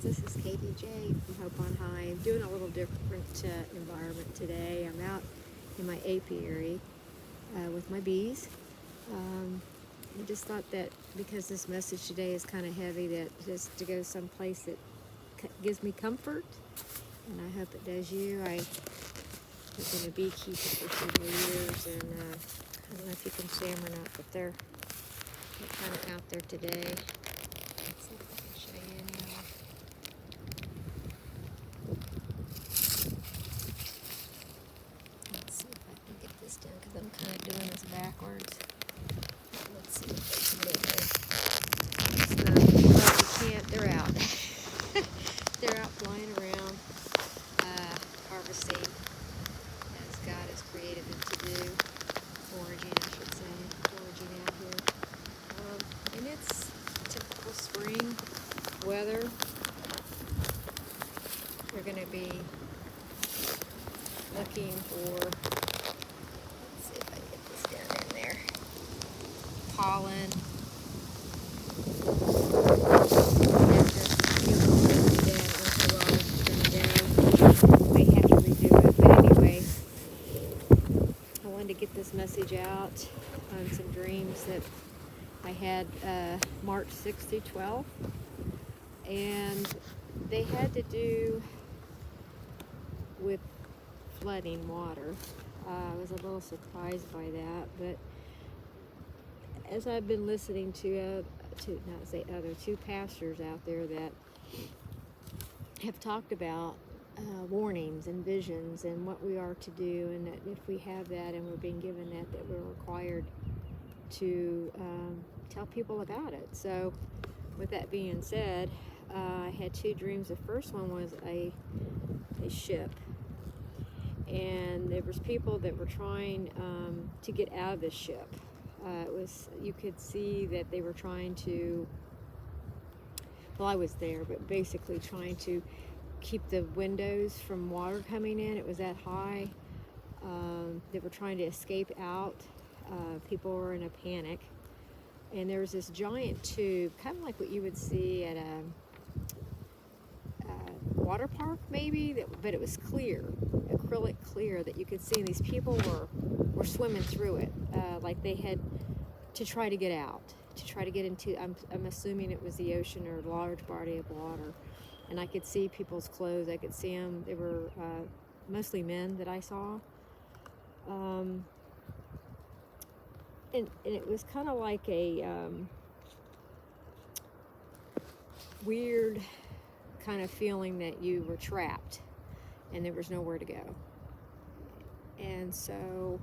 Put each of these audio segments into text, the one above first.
friends, this is KDJ from Hope on High. I'm doing a little different environment today. I'm out in my apiary with my bees. I just thought that because this message today is kind of heavy, that just to go someplace that gives me comfort, and I hope it does you. I have been a beekeeper for several years, and I don't know if you can see them or not, but they're kind of out there today. Let's see if I can show you anyhow. Let's see if I can get this done, because I'm kind of doing this backwards. Let's see if they can do this. Well, you can't. They're out. They're out flying around, harvesting as God has created them to do. Foraging, I should say. Foraging out here. And it's typical spring weather. We're going to be looking for, let's see if I can get this down in there, pollen. May have to redo it, but anyway, I wanted to get this message out on some dreams that I had March 6th through 12th, and they had to do with flooding water. I was a little surprised by that, but as I've been listening to two pastors out there that have talked about warnings and visions and what we are to do, and that if we have that and we're being given that we're required to tell people about it. So with that being said, I had two dreams. The first one was a ship, and there was people that were trying to get out of this ship. You could see that they were trying to, well, I was there, but basically trying to keep the windows from water coming in. It was that high. They were trying to escape out. People were in a panic, and there was this giant tube, kind of like what you would see at a water park maybe, but it was clear, acrylic clear, that you could see. And these people were swimming through it, like they had to try to get out, to try to get into, I'm assuming it was the ocean or a large body of water. And I could see people's clothes. I could see them. They were mostly men that I saw. And it was kind of like a weird kind of feeling that you were trapped and there was nowhere to go. And so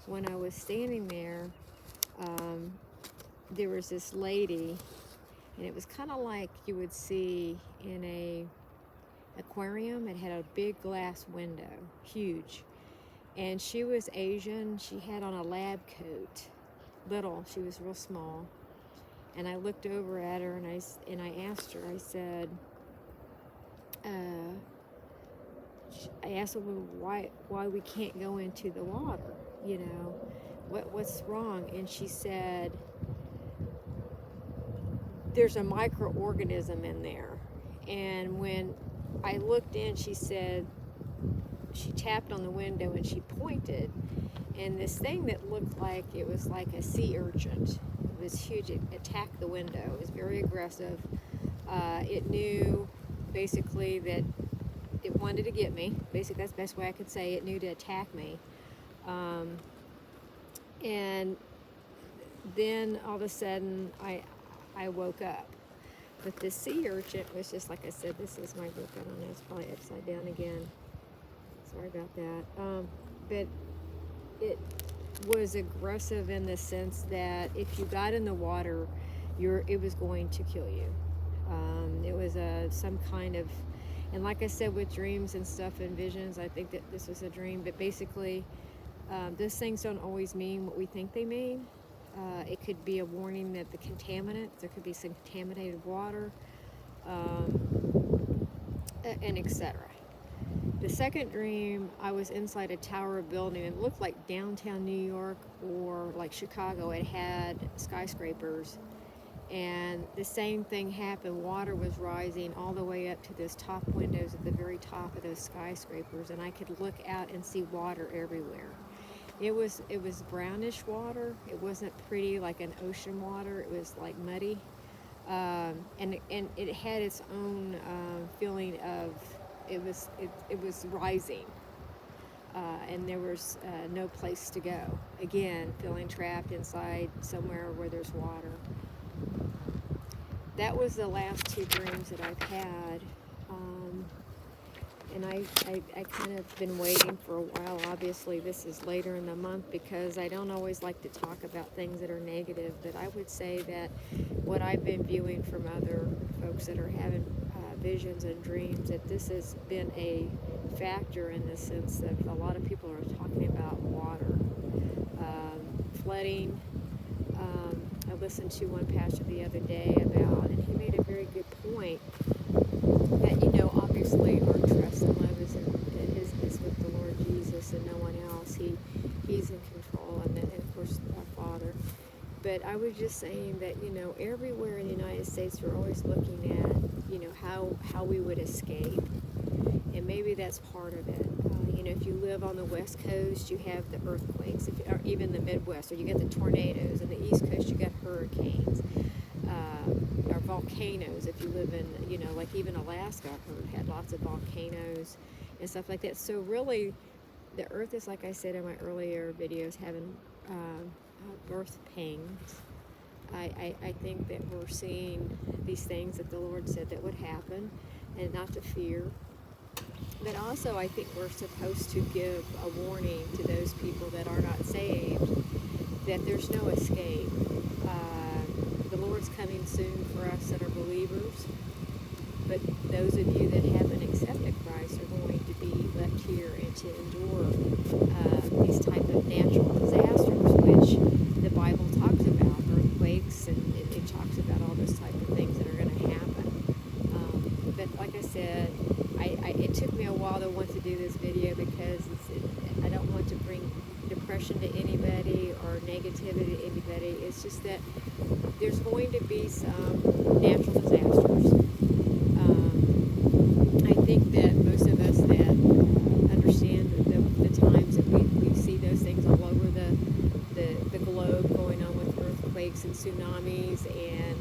when I was standing there, there was this lady, and it was kind of like you would see in a aquarium. It had a big glass window, huge, and she was Asian. She had on a lab coat, little. She was real small, and I looked over at her and I asked her. I said, I asked her why we can't go into the water. You know, what's wrong? And she said, there's a microorganism in there. And when I looked in, she said, she tapped on the window and she pointed, and this thing that looked like it was like a sea urchin, it was huge, it attacked the window. It was very aggressive. It knew basically that it wanted to get me. Basically, that's the best way I could say it. It knew to attack me. And then all of a sudden I woke up. But the sea urchin was just, like I said, this is my book. I don't know, it's probably upside down again. Sorry about that. But it was aggressive in the sense that if you got in the water, it was going to kill you. It was some kind of, and like I said, with dreams and stuff and visions, I think that this was a dream. But basically, those things don't always mean what we think they mean. It could be a warning that the contaminant, there could be some contaminated water, and etc. The second dream, I was inside a tower building. It looked like downtown New York or like Chicago. It had skyscrapers, And the same thing happened. Water was rising all the way up to those top windows at the very top of those skyscrapers, and I could look out and see water everywhere. It was brownish water. It wasn't pretty like an ocean water. It was like muddy, and it had its own feeling of it was rising, and there was no place to go. Again, feeling trapped inside somewhere where there's water. That was the last two dreams that I've had. And I kind of been waiting for a while. Obviously, this is later in the month because I don't always like to talk about things that are negative, but I would say that what I've been viewing from other folks that are having visions and dreams, that this has been a factor in the sense that a lot of people are talking about water, flooding. I listened to one pastor the other day about, and he made a very good point, that, obviously our trust and love is with the Lord Jesus and no one else. He's in control, and of course our Father. But I was just saying that, everywhere in the United States we're always looking at, how we would escape. And maybe that's part of it. If you live on the West Coast, you have the earthquakes, or even the Midwest, or you get the tornadoes. On the East Coast, you get hurricanes, or volcanoes. If you live in, like even Alaska, I've heard, had lots of volcanoes and stuff like that. So really, the earth is, like I said in my earlier videos, having birth pangs. I think that we're seeing these things that the Lord said that would happen, and not to fear. But also, I think we're supposed to give a warning to those people that are not saved, that there's no escape. The Lord's coming soon for us that are believers, but those of you that haven't accepted Christ are going to be left here and to endure these type of natural disasters, which the Bible talks about, earthquakes, and it talks about all those type of things that are going to happen. But like I said, it took me a while to want to do this video because I don't want to bring depression to anybody or negativity to anybody. It's just that there's going to be some natural disasters. I think that most of us that understand the times that we see those things all over the globe going on with earthquakes and tsunamis and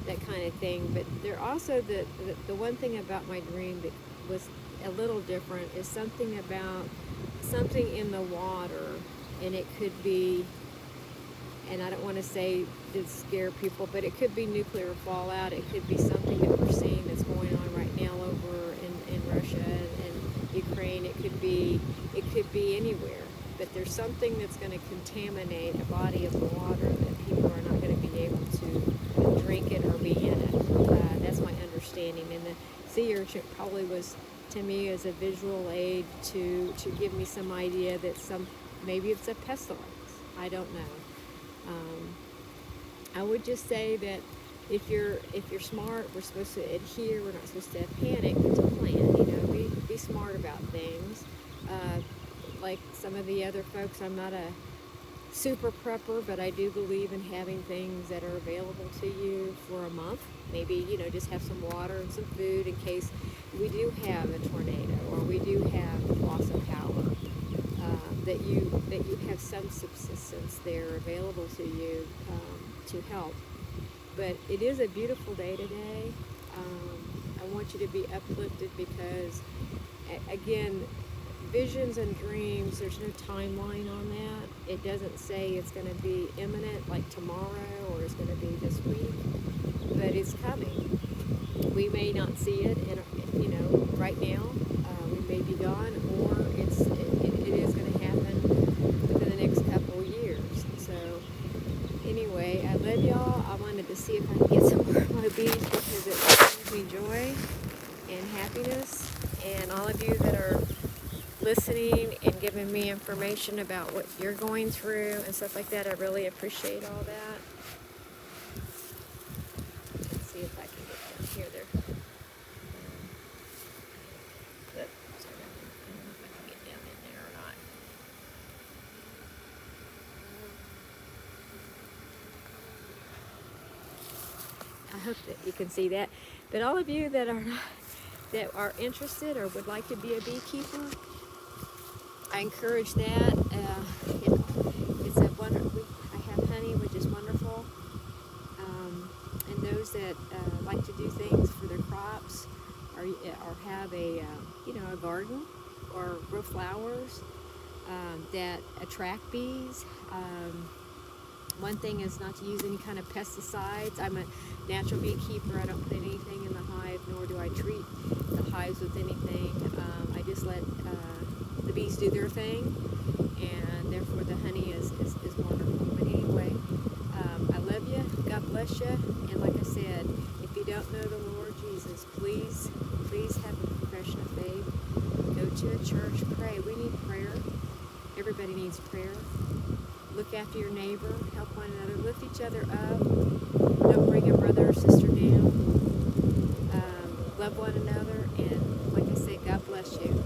that kind of thing. But there also, the one thing about my dream that was a little different is something in the water, and it could be, and I don't want to say to scare people, but it could be nuclear fallout. It could be something that we're seeing that's going on right now over in Russia and Ukraine. It could be anywhere. But there's something that's going to contaminate a body of water that people are not going to be able to drink it or be in it. That's my understanding. And the sea urchin probably was, to me, as a visual aid to give me some idea that maybe it's a pestilence. I don't know. I would just say that if you're smart, we're supposed to adhere. We're not supposed to panic, but to plan. Be smart about things. Like some of the other folks, I'm not a super prepper, but I do believe in having things that are available to you for a month. Maybe, just have some water and some food in case we do have a tornado or we do have loss of power. That you have some subsistence there available to you to help. But it is a beautiful day today. I want you to be uplifted because, again, visions and dreams, there's no timeline on that. It doesn't say it's going to be imminent like tomorrow or it's going to be this week, but it's coming. We may not see it right now. We may be gone, or it is going to happen within the next couple years. So anyway, I love y'all. I wanted to see if I could get some more of my beach because it brings me joy and happiness. And all of you that are listening and giving me information about what you're going through and stuff like that, I really appreciate all that. Let's see if I can get down here. Sorry, I don't know if I can get down in there or not. hope that you can see that. But all of you that are interested or would like to be a beekeeper, I encourage that. It's a I have honey, which is wonderful. And those that like to do things for their crops, or have a a garden, or grow flowers that attract bees. One thing is not to use any kind of pesticides. I'm a natural beekeeper. I don't put anything in the hive, nor do I treat the hives with anything. I just let the bees do their thing, and therefore the honey is wonderful. But anyway, I love you. God bless you. And like I said, if you don't know the Lord Jesus, please have a profession of faith. Go to a church. Pray. We need prayer. Everybody needs prayer. Look after your neighbor. Help one another. Lift each other up. Don't bring a brother or sister down. Love one another. And like I said, God bless you.